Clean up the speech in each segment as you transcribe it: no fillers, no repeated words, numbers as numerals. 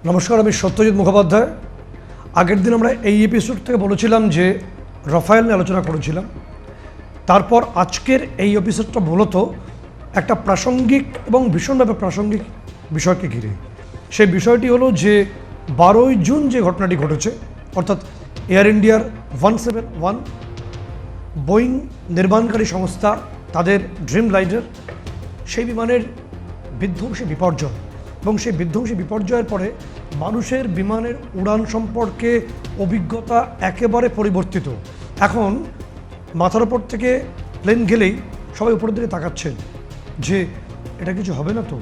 নমস্কার, আমি সত্যজিৎ মুখোপাধ্যায়। আগের দিন আমরা এই এপিসোড থেকে বলেছিলাম যে রাফায়েল নিয়ে আলোচনা করেছিলাম। তারপর আজকের এই এপিসোডটা মূলত একটা প্রাসঙ্গিক এবং ভীষণভাবে প্রাসঙ্গিক বিষয়কে ঘিরে। সেই বিষয়টি হলো যে 12ই জুন যে ঘটনাটি ঘটেছে, অর্থাৎ এয়ার ইন্ডিয়ার 171 বোয়িং নির্মাণকারী সংস্থা তাদের ড্রিম লাইনার সেই বিমানের বিধ্বংসী বিপর্যয়, এবং সেই বিধ্বংসী বিপর্যয়ের পরে মানুষের বিমানের উড়ান সম্পর্কে অভিজ্ঞতা একেবারে পরিবর্তিত। এখন মাথার ওপর থেকে প্লেন গেলেই সবাই উপরের দিকে তাকাচ্ছেন যে এটা কিছু হবে না তো।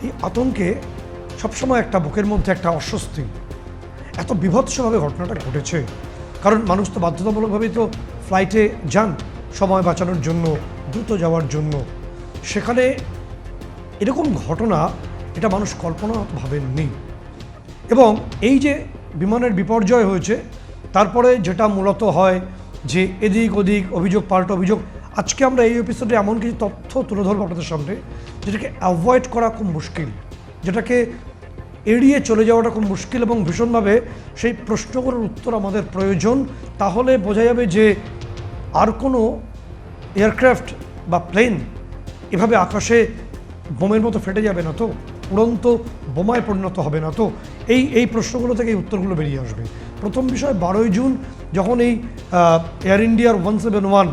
এই আতঙ্কে সবসময় একটা বুকের মধ্যে একটা অস্বস্তি, এত বিভৎসভাবে ঘটনাটা ঘটেছে। কারণ মানুষ তো বাধ্যতামূলকভাবেই তো ফ্লাইটে যান সময় বাঁচানোর জন্য, দ্রুত যাওয়ার জন্য। সেখানে এরকম ঘটনা এটা মানুষ কল্পনা ভাবেননি। এবং এই যে বিমানের বিপর্যয় হয়েছে, তারপরে যেটা মূলত হয় যে এদিক ওদিক অভিযোগ পাল্টা অভিযোগ। আজকে আমরা এই এপিসোডে এমন কিছু তথ্য তুলে ধরবো আপনাদের সামনে যেটাকে অ্যাভয়েড করা খুব মুশকিল, যেটাকে এড়িয়ে চলে যাওয়াটা খুব মুশকিল, এবং ভীষণভাবে সেই প্রশ্নগুলোর উত্তর আমাদের প্রয়োজন। তাহলে বোঝা যাবে যে আর কোনো এয়ারক্রাফট বা প্লেন এভাবে আকাশে বোমের মতো ফেটে যাবে না তো, উড়ন্ত বোমায় পরিণত হবে না তো। এই প্রশ্নগুলো থেকে এই উত্তরগুলো বেরিয়ে আসবে। প্রথম বিষয়, 12ই জুন যখন এই এয়ার ইন্ডিয়ার 171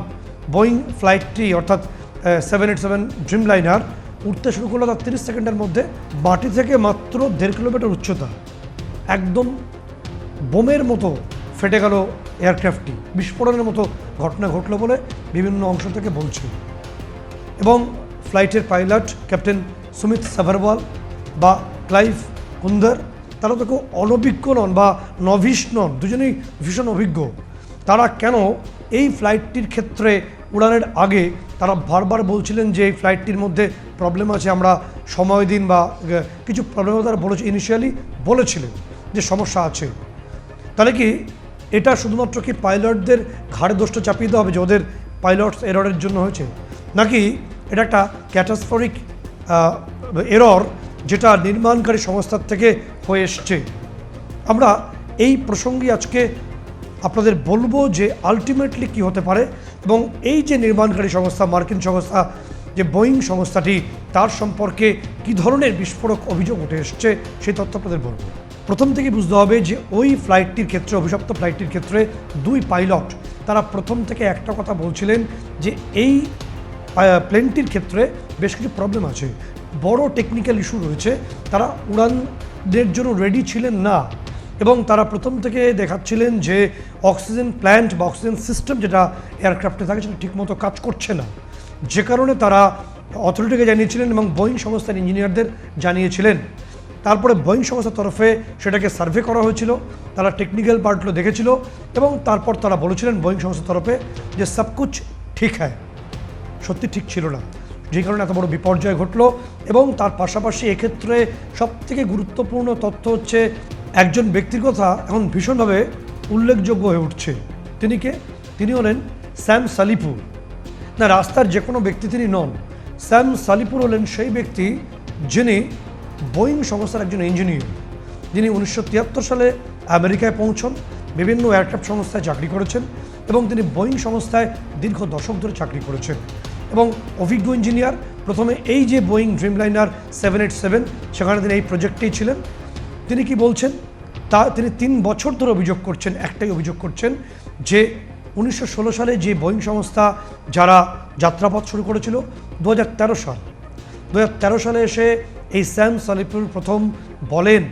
বোয়িং ফ্লাইটটি অর্থাৎ 787 ড্রিম লাইনার উঠতে শুরু করলো, তার 30 সেকেন্ডের মধ্যে মাটি থেকে মাত্র 1.5 কিলোমিটার উচ্চতা একদম বোমের মতো ফেটে গেল এয়ারক্রাফটটি। বিস্ফোরণের মতো ঘটনা ঘটলো বলে বিভিন্ন অংশ থেকে বলছে। এবং ফ্লাইটের পাইলট ক্যাপ্টেন সুমিত সাভারওয়াল বা ক্লাইভ কুন্দর, তারা তো কেউ অনভিজ্ঞ নন বা নভিস নন, দুজনেই ভীষণ অভিজ্ঞ। তারা কেন এই ফ্লাইটটির ক্ষেত্রে উড়ানের আগে তারা বারবার বলছিলেন যে এই ফ্লাইটটির মধ্যে প্রবলেম আছে, আমরা সময় দিন, বা কিছু প্রবলেম তারা ইনিশিয়ালি বলেছিলেন যে সমস্যা আছে। তাহলে কি এটা শুধুমাত্র কি পাইলটদের ঘাড়ে দোষটা চাপিয়ে দেওয়া হবে যে ওদের পাইলটস এররের জন্য হয়েছে, নাকি এটা একটা ক্যাটাস্ট্রফিক এরর যেটা নির্মাণকারী সংস্থার থেকে হয়ে এসছে? আমরা এই প্রসঙ্গে আজকে আপনাদের বলবো যে আলটিমেটলি কি হতে পারে, এবং এই যে নির্মাণকারী সংস্থা মার্কিন সংস্থা যে বোয়িং সংস্থাটি, তার সম্পর্কে কি ধরনের বিস্ফোরক অভিযোগ উঠে এসছে সেই তথ্য আপনাদের বলবো। প্রথম থেকে বুঝতে হবে যে ওই ফ্লাইটটির ক্ষেত্রে, অভিশপ্ত ফ্লাইটটির ক্ষেত্রে দুই পাইলট তারা প্রথম থেকে একটা কথা বলছিলেন যে এই প্লেনটির ক্ষেত্রে বেশ কিছু প্রবলেম আছে, বড় টেকনিক্যাল ইস্যু রয়েছে, তারা উড়ানের জন্য রেডি ছিলেন না। এবং তারা প্রথম থেকে দেখাচ্ছিলেন যে অক্সিজেন প্ল্যান্ট বা অক্সিজেন সিস্টেম যেটা এয়ারক্রাফটে থাকে সেটা ঠিকমতো কাজ করছে না, যে কারণে তারা অথরিটিকে জানিয়েছিলেন এবং বোয়িং সংস্থার ইঞ্জিনিয়ারদের জানিয়েছিলেন। তারপরে বোয়িং সংস্থার তরফে সেটাকে সার্ভে করা হয়েছিল, তারা টেকনিক্যাল পার্টগুলো দেখেছিল, এবং তারপর তারা বলেছিলেন বোয়িং সংস্থার তরফে যে সবকুছ ঠিক হ্যায়। সত্যি ঠিক ছিল না, যে কারণে এত বড় বিপর্যয় ঘটল। এবং তার পাশাপাশি এক্ষেত্রে সবথেকে গুরুত্বপূর্ণ তথ্য হচ্ছে একজন ব্যক্তির কথা এখন ভীষণভাবে উল্লেখযোগ্য হয়ে উঠছে। তিনি কে? তিনি হলেন স্যাম সালিপুর। না, রাস্তার যে কোনো ব্যক্তি তিনি নন। স্যাম সালিপুর হলেন সেই ব্যক্তি যিনি বোয়িং সংস্থার একজন ইঞ্জিনিয়ার, যিনি 1973 সালে আমেরিকায় পৌঁছন, বিভিন্ন এয়ারক্রাফট সংস্থায় চাকরি করেছেন, এবং তিনি বোয়িং সংস্থায় দীর্ঘ দশক ধরে চাকরি করেছেন এবং অভিজ্ঞ ইঞ্জিনিয়ার। প্রথমে এই যে বোয়িং ড্রিম লাইনার 787 সেখানে তিনি এই প্রজেক্টেই ছিলেন। তিনি কি বলছেন তা তিনি 3 বছর ধরে অভিযোগ করছেন, একটাই অভিযোগ করছেন যে 1916 সালে যে বোয়িং সংস্থা যারা যাত্রাপথ শুরু করেছিল 2013 সালে এসে এই স্যাম সালিপুর প্রথম বলেন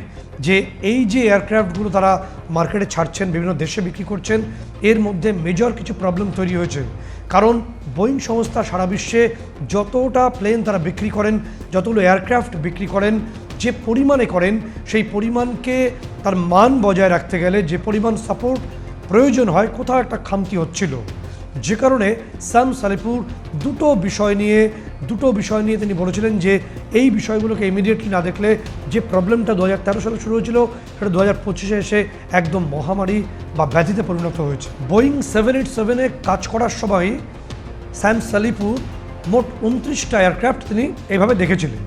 যে এই যে এয়ারক্রাফটগুলো তারা মার্কেটে ছাড়ছেন, বিভিন্ন দেশে বিক্রি করছেন, এর মধ্যে মেজর কিছু প্রবলেম তৈরি হয়েছে। কারণ বোয়িং সংস্থা সারা বিশ্বে যতটা প্লেন তারা বিক্রি করেন, যতগুলো এয়ারক্রাফট বিক্রি করেন, যে পরিমাণে করেন, সেই পরিমাণকে তার মান বজায় রাখতে গেলে যে পরিমাণ সাপোর্ট প্রয়োজন হয়, কোথাও একটা খামতি হচ্ছিল। যে কারণে স্যাম সালিপুর দুটো বিষয় নিয়ে তিনি বলেছিলেন যে এই বিষয়গুলোকে ইমিডিয়েটলি না দেখলে যে প্রবলেমটা 2013 সালে শুরু হয়েছিল সেটা 2025-এ এসে একদম মহামারী বা ব্যাধিতে পরিণত হয়েছে। বোয়িং 787-এ কাজ করার সময় স্যাম সালিপুর মোট 29টা এয়ারক্রাফট তিনি এইভাবে দেখেছিলেন,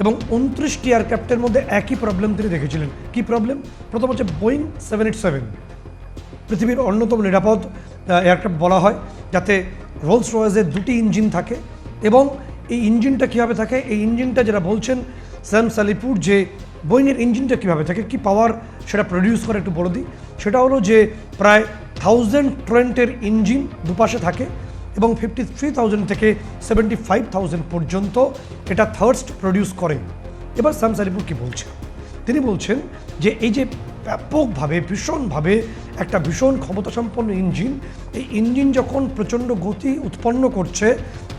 এবং 29টি এয়ারক্রাফটের মধ্যে একই প্রবলেম তিনি দেখেছিলেন। কি প্রবলেম? প্রথম হচ্ছে বোয়িং 787, পৃথিবীর অন্যতম নিরাপদ এয়ারক্রাফট বলা হয়, যাতে রোলস রয়েসের 2টি ইঞ্জিন থাকে। এবং এই ইঞ্জিনটা কীভাবে থাকে, এই ইঞ্জিনটা যেটা বলছেন স্যাম সালিপুর, যে বোয়িংয়ের ইঞ্জিনটা কীভাবে থাকে, কি পাওয়ার সেটা প্রডিউস করে একটু বলে দিই। সেটা হলো যে প্রায় 1000 ট্রেন্টের ইঞ্জিন দুপাশে থাকে এবং 53,000 থেকে 75,000 পর্যন্ত এটা থার্স্ট প্রডিউস করে। এবার স্যাম সালিপুর কী বলছেন? তিনি বলছেন যে এই যে ব্যাপকভাবে ভীষণভাবে একটা ভীষণ ক্ষমতাসম্পন্ন ইঞ্জিন, এই ইঞ্জিন যখন প্রচণ্ড গতি উৎপন্ন করছে,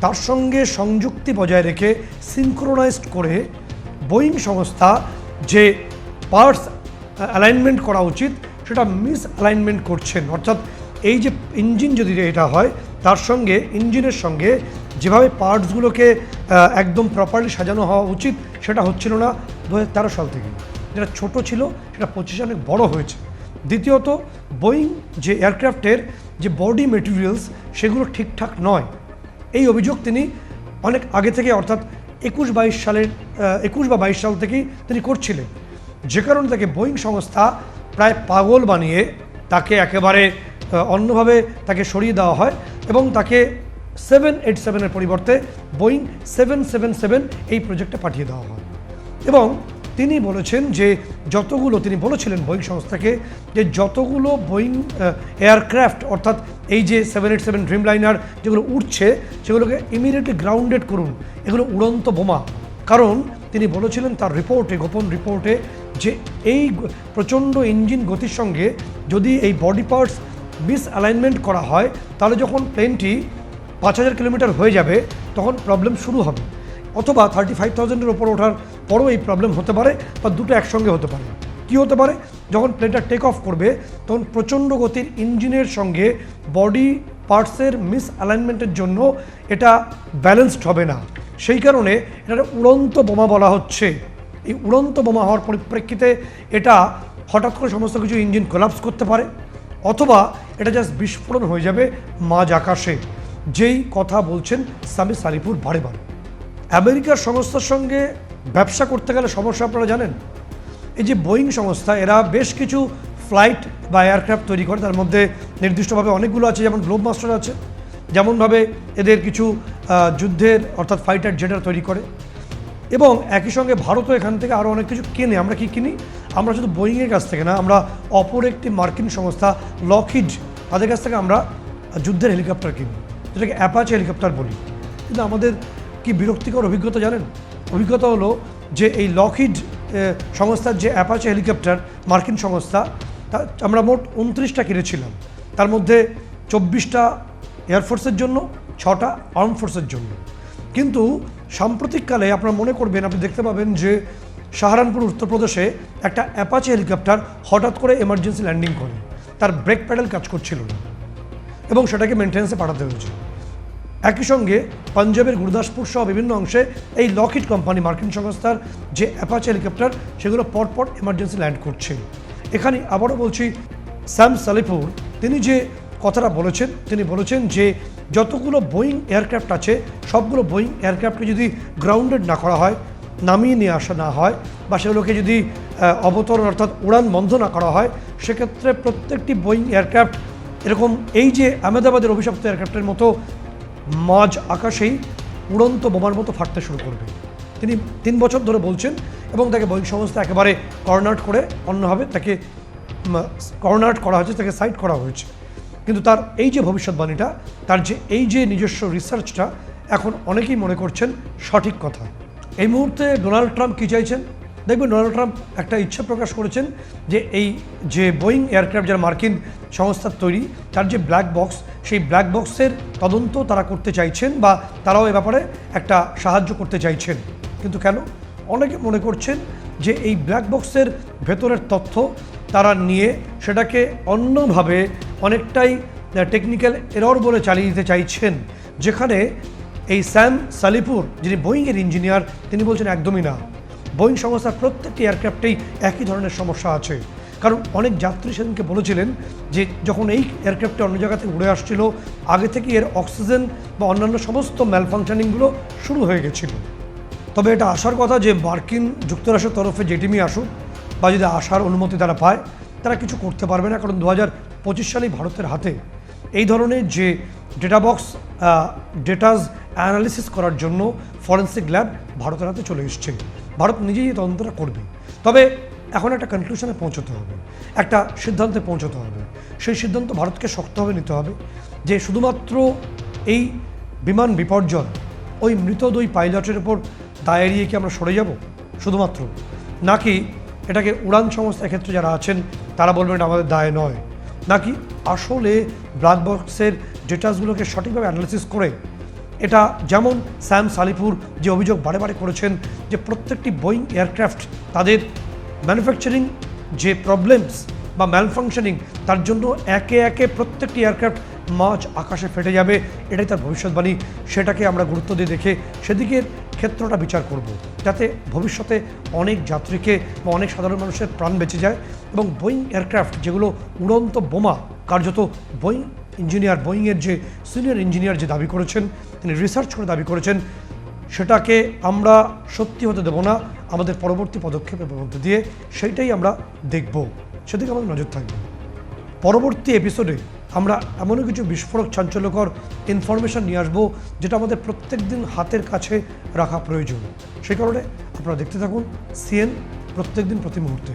তার সঙ্গে সংযুক্তি বজায় রেখে সিনক্রোনাইজড করে বোয়িং সংস্থা যে পার্টস অ্যালাইনমেন্ট করা উচিত সেটা মিস অ্যালাইনমেন্ট করছেন। অর্থাৎ এই যে ইঞ্জিন যদি এটা হয়, তার সঙ্গে ইঞ্জিনের সঙ্গে যেভাবে পার্টসগুলোকে একদম প্রপারলি সাজানো হওয়া উচিত সেটা হচ্ছিল না 2013 সাল থেকে। যেটা ছোট ছিল সেটা 25 অনেক বড় হয়েছে। দ্বিতীয়ত, বোয়িং যে এয়ারক্রাফটের যে বডি মেটেরিয়ালস সেগুলো ঠিকঠাক নয়, এই অভিযোগ তিনি অনেক আগে থেকে, অর্থাৎ 21-22 সালের 21 বা 22 সাল থেকেই তিনি করছিলেন। যে কারণে তাকে বোয়িং সংস্থা প্রায় পাগল বানিয়ে তাকে একেবারে অন্যভাবে তাকে সরিয়ে দেওয়া হয় এবং তাকে 787-এর পরিবর্তে বোয়িং 777 এই প্রজেক্টে পাঠিয়ে দেওয়া হয়। এবং তিনি বলেছেন যে তিনি বলেছিলেন বোয়িং সংস্থাকে যে যতগুলো বোয়িং এয়ারক্রাফট, অর্থাৎ এই যে 787 ড্রিমলাইনার যেগুলো উঠছে সেগুলোকে ইমিডিয়েটলি গ্রাউন্ডেড করুন, এগুলো উড়ন্ত বোমা। কারণ তিনি বলেছিলেন তার রিপোর্টে, গোপন রিপোর্টে, যে এই প্রচণ্ড ইঞ্জিন গতির সঙ্গে যদি এই বডি পার্টস মিস অ্যালাইনমেন্ট করা হয়, তাহলে যখন প্লেনটি 5000 কিলোমিটার হয়ে যাবে তখন প্রবলেম শুরু হবে, অথবা 35,000-এর ওপর ওঠার পরও এই প্রবলেম হতে পারে, বা দুটো একসঙ্গে হতে পারে। কি হতে পারে? যখন প্লেনটা টেক অফ করবে তখন প্রচণ্ড গতির ইঞ্জিনের সঙ্গে বডি পার্টসের মিস অ্যালাইনমেন্টের জন্য এটা ব্যালেন্সড হবে না। সেই কারণে এটা উড়ন্ত বোমা বলা হচ্ছে। এই উড়ন্ত বোমা হওয়ার পরিপ্রেক্ষিতে এটা হঠাৎ করে সমস্ত কিছু ইঞ্জিন কোলাপস করতে পারে, অথবা এটা জাস্ট বিস্ফোরণ হয়ে যাবে মাঝ আকাশে। যেই কথা বলছেন সামি সালিপুর বারে বারে। আমেরিকার সংস্থার সঙ্গে ব্যবসা করতে গেলে সমস্যা আপনারা জানেন। এই যে বোয়িং সংস্থা, এরা বেশ কিছু ফ্লাইট বা এয়ারক্রাফট তৈরি করে, তার মধ্যে নির্দিষ্টভাবে অনেকগুলো আছে, যেমন গ্লোব মাস্টার আছে, যেমনভাবে এদের কিছু যুদ্ধের অর্থাৎ ফাইটার জেটার তৈরি করে। এবং একই সঙ্গে ভারতও এখান থেকে আরও অনেক কিছু কেনে। আমরা কি কিনি? আমরা শুধু বোয়িংয়ের কাছ থেকে না, আমরা অপর একটি মার্কিন সংস্থা লকহিড, তাদের কাছ থেকে আমরা যুদ্ধের হেলিকপ্টার কিনি, যেটাকে অ্যাপাচে হেলিকপ্টার বলি। কিন্তু আমাদের কি বিরক্তিকর অভিজ্ঞতা জানেন? অভিজ্ঞতা হলো যে এই লকহিড সংস্থার যে অ্যাপাচে হেলিকপ্টার, মার্কিন সংস্থা, আমরা মোট 29টা কিনেছিলাম। তার মধ্যে 24টা এয়ারফোর্সের জন্য, 6টা আর্ম ফোর্সের জন্য। কিন্তু সাম্প্রতিককালে আপনারা মনে করবেন, আপনি দেখতে পাবেন যে সাহারানপুর উত্তরপ্রদেশে একটা অ্যাপাচে হেলিকপ্টার হঠাৎ করে এমার্জেন্সি ল্যান্ডিং করে, তার ব্রেক প্যাডেল কাজ করছিল না এবং সেটাকে মেনটেন্যান্সে পাঠাতে হয়েছে। একই সঙ্গে পাঞ্জাবের গুরদাসপুর সহ বিভিন্ন অংশে এই লকহিড কোম্পানি, মার্কিন সংস্থার যে অ্যাপাচে হেলিকপ্টার, সেগুলো পরপর এমার্জেন্সি ল্যান্ড করছে। এখানে আবারও বলছি, স্যাম সালিপুর তিনি যে কথাটা বলেছেন, তিনি বলেছেন যে যতগুলো বোয়িং এয়ারক্রাফট আছে সবগুলো বোয়িং এয়ারক্রাফটকে যদি গ্রাউন্ডেড না করা হয়, নামিয়ে নিয়ে আসা না হয়, বা সেগুলোকে যদি অবতরণ অর্থাৎ উড়ান বন্ধ না করা হয়, সেক্ষেত্রে প্রত্যেকটি বোয়িং এয়ারক্রাফট এরকম এই যে আহমেদাবাদের অভিশপ্ত এয়ারক্রাফটের মতো মাঝ আকাশেই উড়ন্ত বোমার মতো ফাটতে শুরু করবে। তিনি 3 বছর ধরে বলছেন এবং তাকে বোয়িং সংস্থা একেবারে কর্নার করে অন্যভাবে তাকে কর্নার করা হয়েছে, তাকে সাইড করা হয়েছে। কিন্তু তার এই যে ভবিষ্যৎবাণীটা, তার যে এই যে নিজস্ব রিসার্চটা, এখন অনেকেই মনে করছেন সঠিক কথা। এই মুহূর্তে ডোনাল্ড ট্রাম্প কী চাইছেন? দেখবেন ডোনাল্ড ট্রাম্প একটা ইচ্ছা প্রকাশ করেছেন যে এই যে বোয়িং এয়ারক্রাফট যারা মার্কিন সংস্থার তৈরি, তার যে ব্ল্যাক বক্স, সেই ব্ল্যাক বক্সের তদন্ত তারা করতে চাইছেন, বা তারাও এ ব্যাপারে একটা সাহায্য করতে চাইছেন। কিন্তু কেন? অনেকে মনে করছেন যে এই ব্ল্যাক বক্সের ভেতরের তথ্য তারা নিয়ে সেটাকে অন্যভাবে অনেকটাই টেকনিক্যাল এরর বলে চালিয়ে দিতে চাইছেন, যেখানে এই স্যাম সালিপুর, যিনি বোয়িংয়ের ইঞ্জিনিয়ার, তিনি বলছেন একদমই না। বোয়িং সংস্থার প্রত্যেকটি এয়ারক্রাফটেই একই ধরনের সমস্যা আছে। কারণ অনেক যাত্রী সেদিনকে বলেছিলেন যে যখন এই এয়ারক্রাফটে অন্য জায়গা থেকে উড়ে আসছিল, আগে থেকে এর অক্সিজেন বা অন্যান্য সমস্ত ম্যালফাংশনিংগুলো শুরু হয়ে গেছিল। তবে এটা আসার কথা যে মার্কিন যুক্তরাষ্ট্রের তরফে যে টিমই আসুক বা যদি আসার অনুমতি তারা পায়, তারা কিছু করতে পারবে না, কারণ 2025 সালেই ভারতের হাতে এই ধরনের যে ডেটাবক্স ডেটাজ অ্যানালিসিস করার জন্য ফরেন্সিক ল্যাব ভারতের হাতে চলে এসছে। ভারত নিজেই এই তদন্তটা করবে। তবে এখন একটা কনক্লুশনে পৌঁছতে হবে, একটা সিদ্ধান্তে পৌঁছতে হবে। সেই সিদ্ধান্ত ভারতকে শক্তভাবে নিতে হবে যে শুধুমাত্র এই বিমান বিপর্যয় ওই মৃত দুই পাইলটের উপর দায় এড়িয়ে কি আমরা সরে যাব শুধুমাত্র, নাকি এটাকে উড়ান সংস্থার ক্ষেত্রে যারা আছেন তারা বলবেন এটা আমাদের দায় নয়, নাকি আসলে ব্ল্যাক বক্সের ডেটাসগুলোকে সঠিকভাবে অ্যানালিসিস করে এটা যেমন স্যাম সালিপুর যে অভিযোগ বারে বারে করেছেন যে প্রত্যেকটি বোয়িং এয়ারক্রাফট তাদের ম্যানুফ্যাকচারিং যে প্রবলেমস বা ম্যালফাংশনিং তার জন্য একে একে প্রত্যেকটি এয়ারক্রাফট মাঝ আকাশে ফেটে যাবে, এটাই তার ভবিষ্যৎবাণী। সেটাকে আমরা গুরুত্ব দিয়ে দেখে সেদিকের ক্ষেত্রটা বিচার করব, যাতে ভবিষ্যতে অনেক যাত্রীকে বা অনেক সাধারণ মানুষের প্রাণ বেঁচে যায়। এবং বোয়িং এয়ারক্রাফট যেগুলো উড়ন্ত বোমা, কার্যত বোয়িংয়ের যে সিনিয়র ইঞ্জিনিয়ার যে দাবি করেছেন, তিনি রিসার্চ করে দাবি করেছেন, সেটাকে আমরা সত্যি হতে দেব না। আমাদের পরবর্তী পদক্ষেপের মধ্যে দিয়ে সেইটাই আমরা দেখব, সেদিকে আমাদের নজর থাকবে। পরবর্তী এপিসোডে আমরা এমনও কিছু বিস্ফোরক চাঞ্চল্যকর ইনফরমেশন নিয়ে আসবো যেটা আমাদের প্রত্যেক দিন হাতের কাছে রাখা প্রয়োজন। সেই কারণে আপনারা দেখতে থাকুন সিএন প্রত্যেক দিন প্রতি মুহূর্তে।